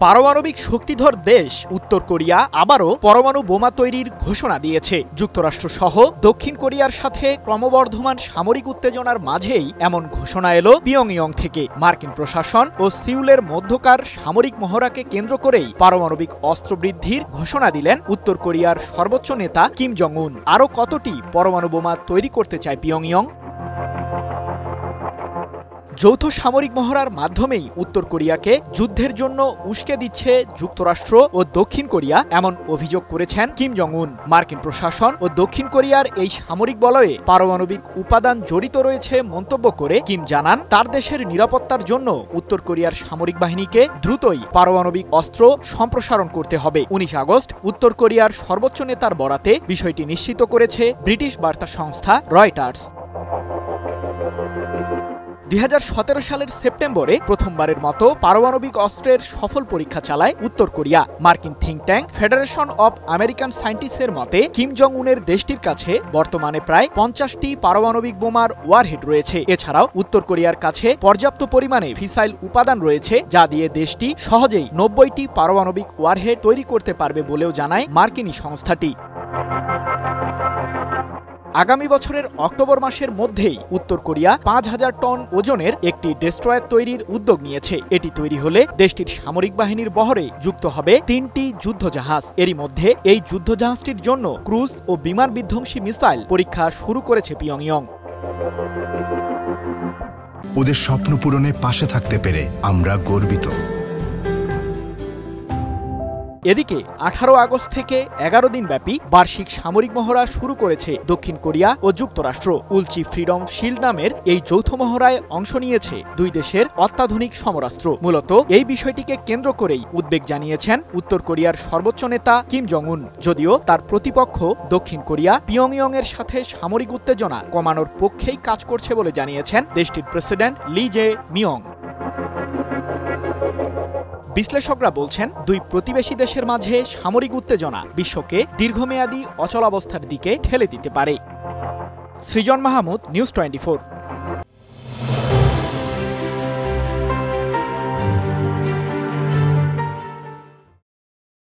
পারমাণবিক শক্তিধর দেশ উত্তর কোরিয়া আবারও পরমাণু বোমা তৈরির ঘোষণা দিয়েছে। যুক্তরাষ্ট্রসহ দক্ষিণ কোরিয়ার সাথে ক্রমবর্ধমান সামরিক উত্তেজনার মাঝেই এমন ঘোষণা এলো পিয়ংইয়ং থেকে। মার্কিন প্রশাসন ও সিউলের মধ্যকার সামরিক মহড়াকে কেন্দ্র করেই পারমাণবিক অস্ত্র বৃদ্ধির ঘোষণা দিলেন উত্তর কোরিয়ার সর্বোচ্চ নেতা কিম জং উন। আরও কতটি পরমাণু বোমা তৈরি করতে চায় পিয়ংইয়ং? যৌথ সামরিক মহড়ার মাধ্যমেই উত্তর কোরিয়াকে যুদ্ধের জন্য উস্কে দিচ্ছে যুক্তরাষ্ট্র ও দক্ষিণ কোরিয়া, এমন অভিযোগ করেছেন কিম জং উন। মার্কিন প্রশাসন ও দক্ষিণ কোরিয়ার এই সামরিক বলয়ে পারমাণবিক উপাদান জড়িত রয়েছে মন্তব্য করে কিম জানান, তার দেশের নিরাপত্তার জন্য উত্তর কোরিয়ার সামরিক বাহিনীকে দ্রুতই পারমাণবিক অস্ত্র সম্প্রসারণ করতে হবে। 19 আগস্ট উত্তর কোরিয়ার সর্বোচ্চ নেতার বরাতে বিষয়টি নিশ্চিত করেছে ব্রিটিশ বার্তা সংস্থা রয়টার্স। 2017 সালের সেপ্টেম্বরে প্রথমবারের মতো পারমাণবিক অস্ত্রের সফল পরীক্ষা চালায় উত্তর কোরিয়া। মার্কিন think tank federation of American সায়েন্টিস্টের মতে কিম জং উনের দেশটির কাছে বর্তমানে প্রায় 50টি পারমাণবিক বোমার ওয়ারহেড রয়েছে। এছাড়াও উত্তর কোরিয়ার কাছে পর্যাপ্ত পরিমাণে ফিসাইল উপাদান রয়েছে, যা দিয়ে দেশটি সহজেই 90টি পারমাণবিক ওয়ারহেড তৈরি করতে পারবে বলেও জানায় মার্কিনী সংস্থাটি। আগামী বছরের অক্টোবর মাসের মধ্যেই উত্তর কোরিয়া 5000 টন ওজনের একটি ডেস্ট্রয়ার তৈরির উদ্যোগ নিয়েছে। এটি তৈরি হলে দেশটির সামরিক বাহিনীর বহরে যুক্ত হবে 3টি যুদ্ধজাহাজ। এরই মধ্যে এই যুদ্ধজাহাজটির জন্য ক্রুজ ও বিমান বিধ্বংসী মিসাইল পরীক্ষা শুরু করেছে পিয়ংইয়ং। ওদের স্বপ্ন পূরণে পাশে থাকতে পেরে আমরা গর্বিত। এদিকে 18 আগস্ট থেকে 11 দিন ব্যাপী বার্ষিক সামরিক মহড়া শুরু করেছে দক্ষিণ কোরিয়া ও যুক্তরাষ্ট্র। উলচি ফ্রিডম শিল্ড নামের এই যৌথ মহড়ায় অংশ নিয়েছে দুই দেশের অত্যাধুনিক সমরাস্ত্র। মূলত এই বিষয়টিকে কেন্দ্র করেই উদ্বেগ জানিয়েছেন উত্তর কোরিয়ার সর্বোচ্চ নেতা কিম জং উন। যদিও তার প্রতিপক্ষ দক্ষিণ কোরিয়া পিয়ংইয়ং এর সাথে সামরিক উত্তেজনা কমানোর পক্ষেই কাজ করছে বলে জানিয়েছেন দেশটির প্রেসিডেন্ট লি জে মিয়ং। বিশ্লেষকরা বলছেন, দুই প্রতিবেশী দেশের মাঝে সামরিক উত্তেজনা বিশ্বকে দীর্ঘমেয়াদী অচলাবস্থার দিকে ঠেলে দিতে পারে। সৃজন মাহমুদ, নিউজ 24।